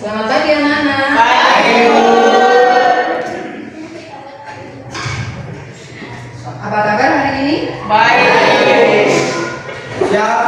Selamat pagi anak-anak. Pagi. Apa kabar hari ini? Baik. Siap.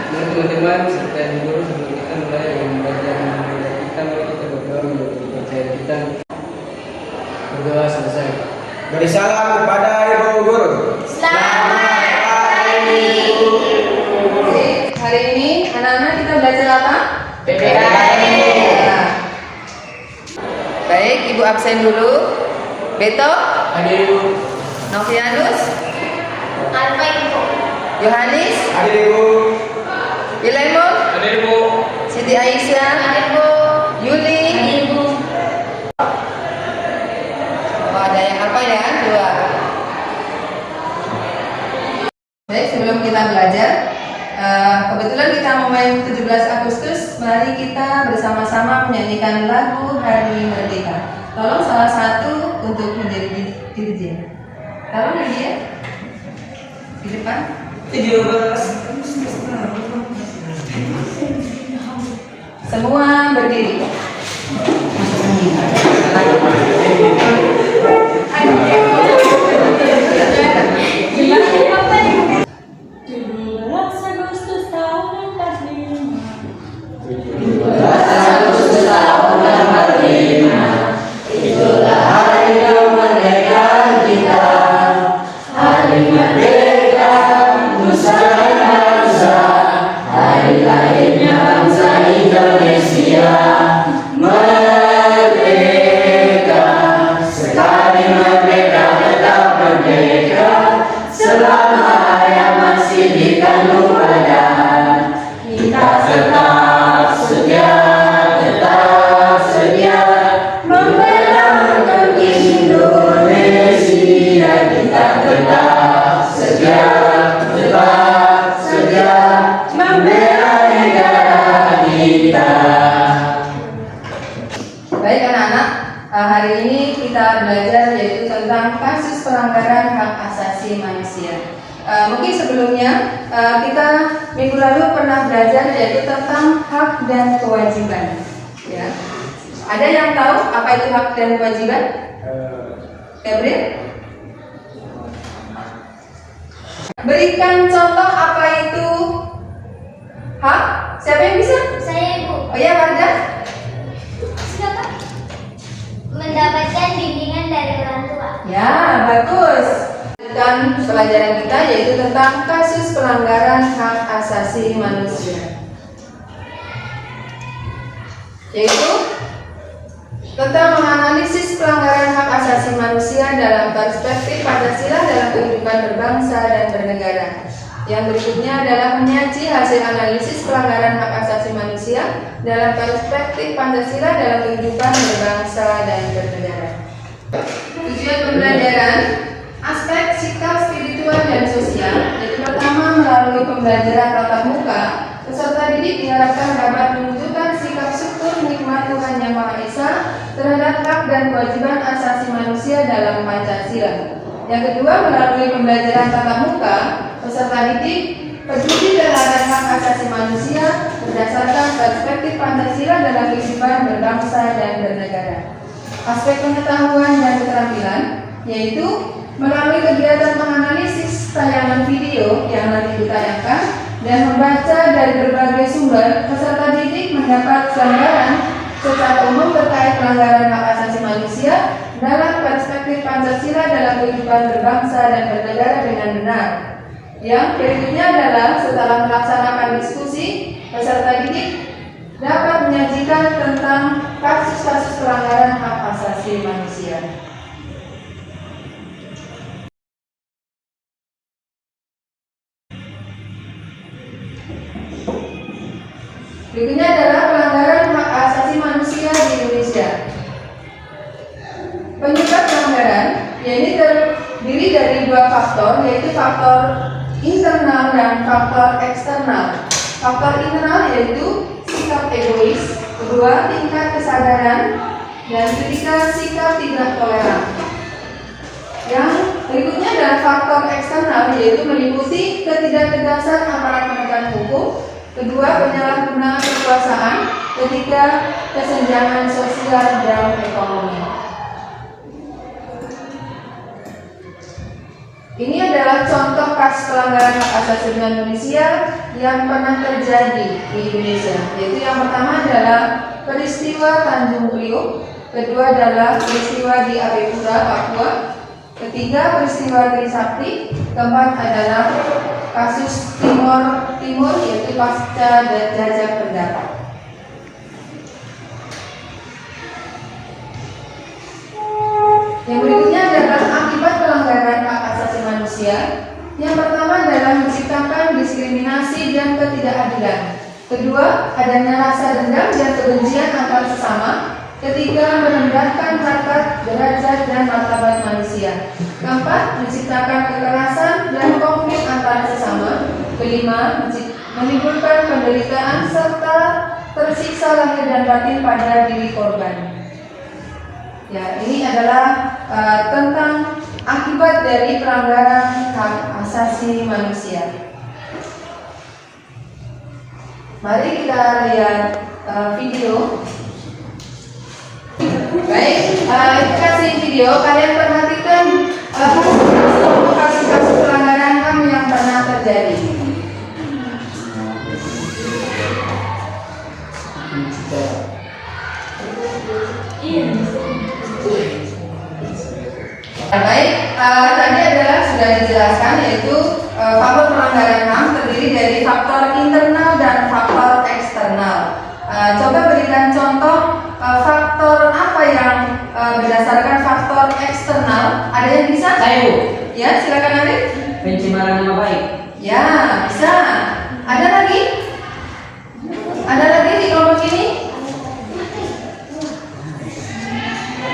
Teman-teman serta guru, sebelum kita mulai dengan belajar kita, mari kita berdoa menurut kepercayaan kita. Berdoa selesai. Beri salam kepada ibu guru. Selamat pagi. Hari ini anak-anak kita belajar apa? PPKN. Ya. Baik, Ibu absen dulu. Beto, Hadir Ibu. Novianus, Apa itu? Yohanis, Hadir ibu. Wilemon, Hadir Ibu. Siti Aisyah, Ibu. Yuli. Ibu. Oh, ada yang apa ya? Dua. Baik, sebelum kita belajar, kebetulan kita mau main 17 Agustus, mari kita bersama-sama menyanyikan lagu Hari Merdeka. Tolong salah satu untuk menjadi dirjen. Tolong dia di depan. 17. Semua berdiri. Baik anak-anak, hari ini kita belajar yaitu tentang kasus pelanggaran hak asasi manusia. Mungkin sebelumnya kita minggu lalu pernah belajar yaitu tentang hak dan kewajiban. Ya. Ada yang tahu apa itu hak dan kewajiban? Gabriel? Berikan contoh apa itu hak? Siapa yang bisa? Saya Ibu. Oh ya, Wardah? Siapa? Mendapatkan bimbingan dari orang tua. Ya, bagus. Dan pelajaran kita yaitu tentang kasus pelanggaran hak asasi manusia. Yaitu tentang menganalisis pelanggaran hak asasi manusia dalam perspektif Pancasila dalam kehidupan berbangsa dan bernegara. Yang berikutnya adalah menyaji hasil analisis pelanggaran hak asasi manusia dalam perspektif Pancasila dalam kehidupan berbangsa dan bernegara. Tujuan pembelajaran, aspek sikap spiritual dan sosial, yaitu pertama melalui pembelajaran tatap muka, peserta didik diharapkan dapat menunjukkan sikap syukur nikmat Tuhan Yang Maha Esa terhadap hak dan kewajiban asasi manusia dalam Pancasila. Yang kedua, melalui pembelajaran tatap muka, peserta didik peduli terhadap hak asasi manusia berdasarkan perspektif Pancasila dalam kehidupan berbangsa dan bernegara. Aspek pengetahuan dan keterampilan, yaitu melalui kegiatan menganalisis tayangan video yang nanti ditayangkan dan membaca dari berbagai sumber, peserta didik mendapat gambaran secara umum terkait pelanggaran hak asasi manusia dalam perspektif Pancasila dalam kehidupan berbangsa dan bernegara dengan benar. Yang berikutnya adalah setelah melaksanakan diskusi, peserta didik dapat menyajikan tentang kasus-kasus pelanggaran hak asasi manusia. Berikutnya adalah pelanggaran hak asasi manusia di Indonesia. Penyebab pelanggaran, yaitu terdiri dari dua faktor, yaitu faktor internal dan faktor eksternal. Faktor internal yaitu sikap egois, kedua tingkat kesadaran, dan ketiga sikap tidak toleran. Yang berikutnya adalah faktor eksternal, yaitu meliputi ketidaktegasan aparat penegak hukum, Kedua, penyalahgunaan kekuasaan. Ketiga, kesenjangan sosial dan ekonomi. Ini adalah contoh kasus pelanggaran hak asasi manusia yang pernah terjadi di Indonesia. Yaitu yang pertama adalah peristiwa Tanjung Priok, kedua adalah peristiwa di Abepura, Papua, ketiga peristiwa Trisakti, keempat adalah kasus Timur yaitu pasca dan jajak pendapat. Yang berikutnya adalah akibat pelanggaran hak asasi manusia. Yang pertama adalah menciptakan diskriminasi dan ketidakadilan. Kedua, adanya rasa dendam dan kebencian antar sesama. Ketiga, merendahkan harkat, derajat, dan martabat manusia. Keempat, menciptakan kekerasan dan konflik antar sesama. Kelima, menimbulkan penderitaan serta tersiksa lahir dan batin pada diri korban. Ya, ini adalah tentang akibat dari pelanggaran hak asasi manusia. Mari kita lihat video. Baik, kita kasih video. Kalian perhatikan kasus-kasus pelanggaran HAM yang pernah terjadi. Baik, tadi adalah sudah dijelaskan yaitu faktor pelanggaran HAM terdiri dari faktor internal dan faktor eksternal. Coba berikan contoh faktor apa yang berdasarkan faktor eksternal. Ada yang bisa? Saya, Ya, silakan Arif. pencemaran nama baik. Ya, bisa. Ada lagi? Ada lagi di kelompok ini?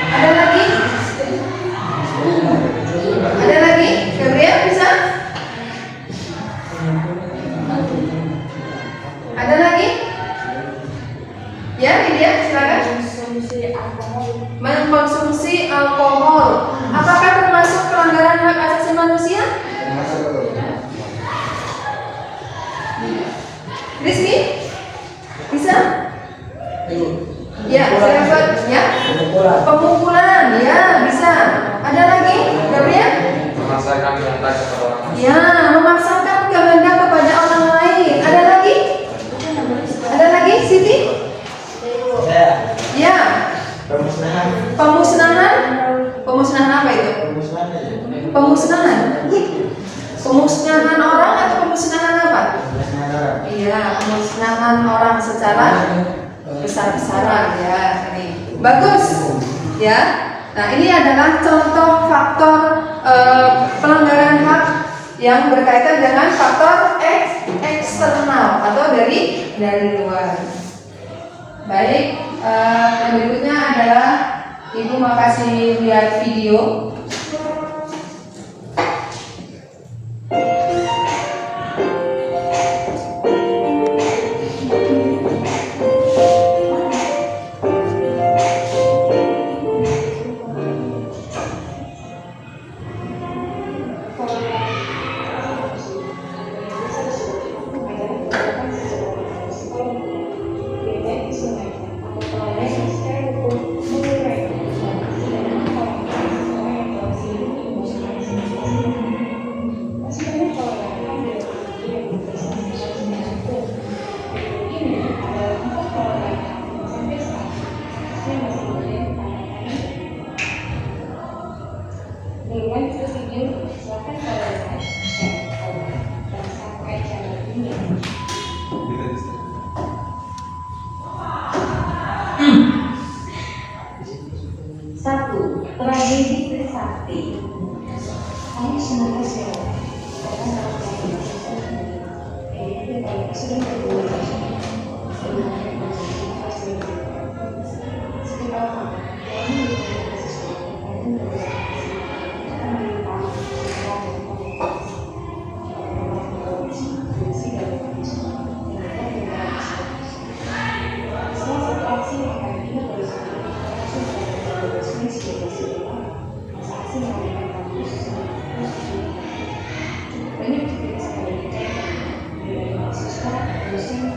Ada lagi? Ada lagi? Gabriel bisa? Ada lagi? Ya, Lydia, silakan. Mengkonsumsi alkohol. Apakah termasuk pelanggaran hak asasi manusia? Rizky? Bisa? Ya, silakan. Ya. Pemukulan, ya bisa. Ada lagi, Gabriel? Memaksakan kehendak kepada orang lain. Ya, memaksakan kehendak kepada orang lain. Ada lagi? Ada lagi, Siti? Ya. Pemusnahan. Pemusnahan? Pemusnahan apa itu? Pemusnahan. Pemusnahan orang atau pemusnahan apa? Iya, pemusnahan orang secara besar-besaran ya. Ini bagus. Ya. Nah, ini adalah contoh faktor pelanggaran hak yang berkaitan dengan faktor eksternal atau dari luar. Baik, yang berikutnya adalah Ibu makasih lihat video. Satu, tragedi Trisakti. Kami sebenarnya sudah banyak juga saya berikan dari mahasiswa, dosen,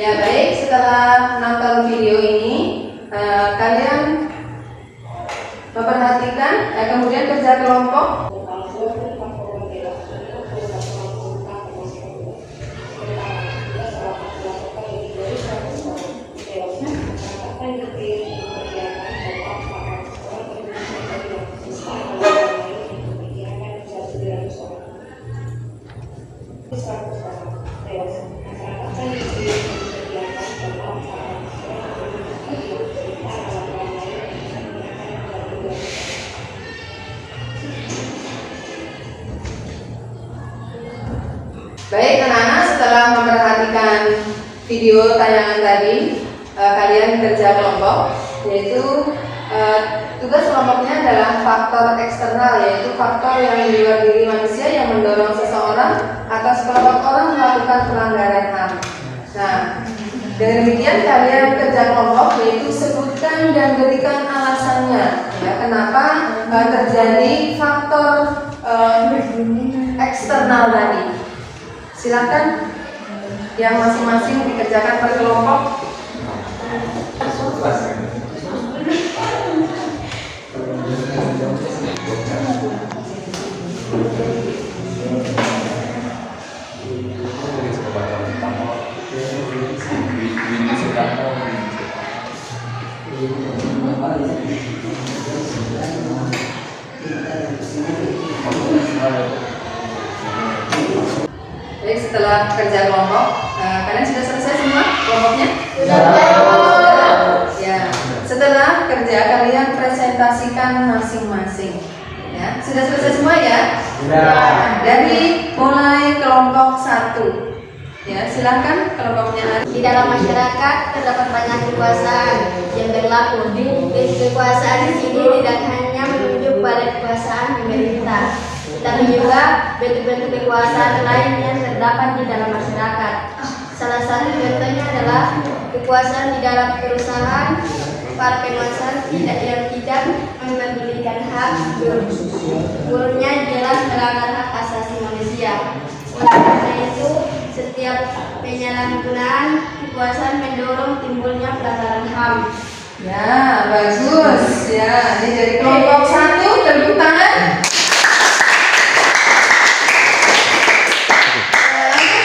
Ya baik, setelah menonton video ini kalian memperhatikan kemudian kerja kelompok. Baik anak-anak, setelah memperhatikan video tayangan tadi, kalian kerja kelompok, yaitu tugas kelompoknya adalah faktor eksternal, yaitu faktor yang di luar diri manusia yang mendorong seseorang atau sekelompok orang melakukan pelanggaran HAM. Nah, dengan demikian kalian kerja kelompok, yaitu sebutkan dan berikan alasannya, ya, kenapa terjadi faktor eksternal tadi. Silakan yang masing-masing dikerjakan per kelompok. Baik, setelah kerja kelompok, kalian sudah selesai semua kelompoknya? Ya, setelah kerja kalian presentasikan masing-masing. Ya, sudah selesai semua ya? Dari mulai kelompok 1. Ya, silakan kelompoknya. Di dalam masyarakat terdapat banyak kekuasaan yang berlaku. Kekuasaan di sini tidak hanya menunjuk pada kekuasaan pemerintah, tapi juga bentuk-bentuk kekuasaan lain yang terdapat di dalam masyarakat. Salah satu contohnya adalah kekuasaan di dalam perusahaan. Para penguasa yang tidak mempedulikan hak buruhnya jelas melanggar hak asasi manusia. Oleh karena itu, setiap penyalahgunaan kekuasaan mendorong timbulnya pelanggaran HAM. Ya, bagus. Ya, ini dari kelompok 1, tepuk tangan.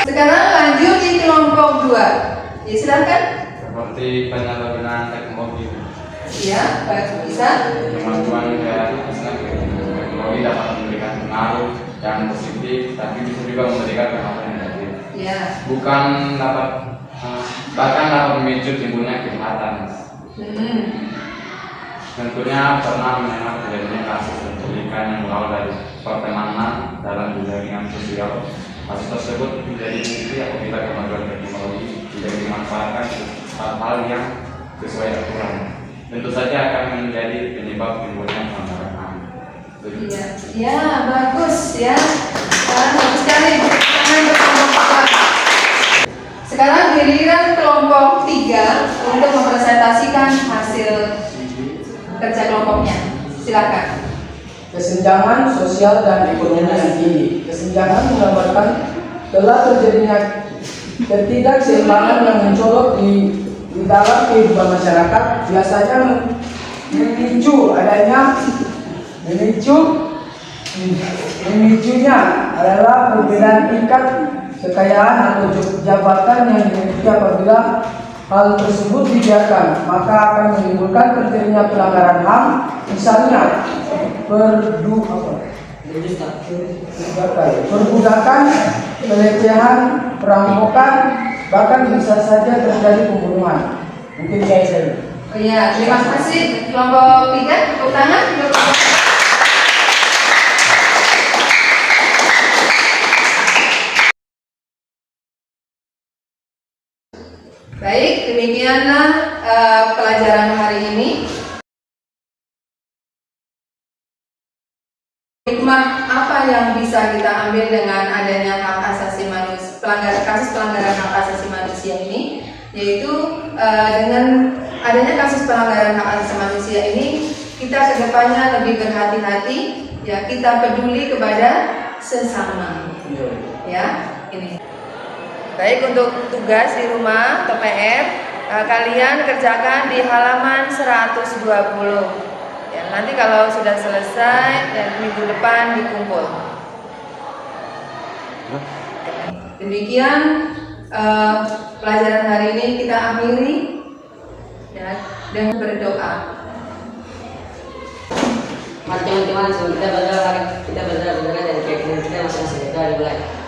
Sekarang lanjut di kelompok 2. Ya, silakan. Seperti penyalahgunaan teknologi. Ya, baik, bisa. Kemampuan teknologi dapat memberikan pengaruh yang positif, tapi bisa juga memberikan pengaruh negatif. Ya. Bukan dapat, bahkan dapat memicu timbulnya kejahatan. Tentunya pernah mendengar terjadinya kasus penculikan yang berawal dari pertemanan dalam jaringan sosial. Kasus tersebut menjadi bukti apabila kemajuan teknologi tidak dimanfaatkan untuk hal-hal yang sesuai aturan. Tentu saja akan menjadi penyebab timbulnya pelanggaran HAM. Iya, ya, bagus ya. Bagus sekali. Tangan berkelompok. Sekarang giliran kelompok 3 untuk mempresentasikan hasil kerja kelompoknya. Silakan. Kesenjangan sosial dan ekonomi yang tinggi. Kesenjangan menggambarkan telah terjadinya ketidakseimbangan yang mencolok di dalam kehidupan masyarakat, biasanya memicunya adalah perbedaan tingkat kekayaan atau jabatan yang dimiliki. Apabila hal tersebut dibiarkan, maka akan menimbulkan terjadinya pelanggaran HAM, misalnya perbudakan, pelecehan, perampokan, bahkan bisa saja terjadi pembunuhan. Mungkin saya. Oh iya, terima kasih kelompok 3, tepuk tangan. Baik, demikianlah pelajaran hari ini. Hikmah apa yang bisa kita ambil dengan adanya hak asasi manusia, kasus pelanggaran hak asasi manusia ini, yaitu dengan adanya kasus pelanggaran hak asasi manusia ini, kita kedepannya lebih berhati-hati, ya, kita peduli kepada sesama, ya, ini. Baik, untuk tugas di rumah atau PR, kalian kerjakan di halaman 120. Ya, nanti kalau sudah selesai dan minggu depan dikumpul. Demikian pelajaran hari ini kita akhiri ya, dengan berdoa. Mari teman-teman, sebelum kita belajar dari keyakinan kita masing-masing kita dimulai.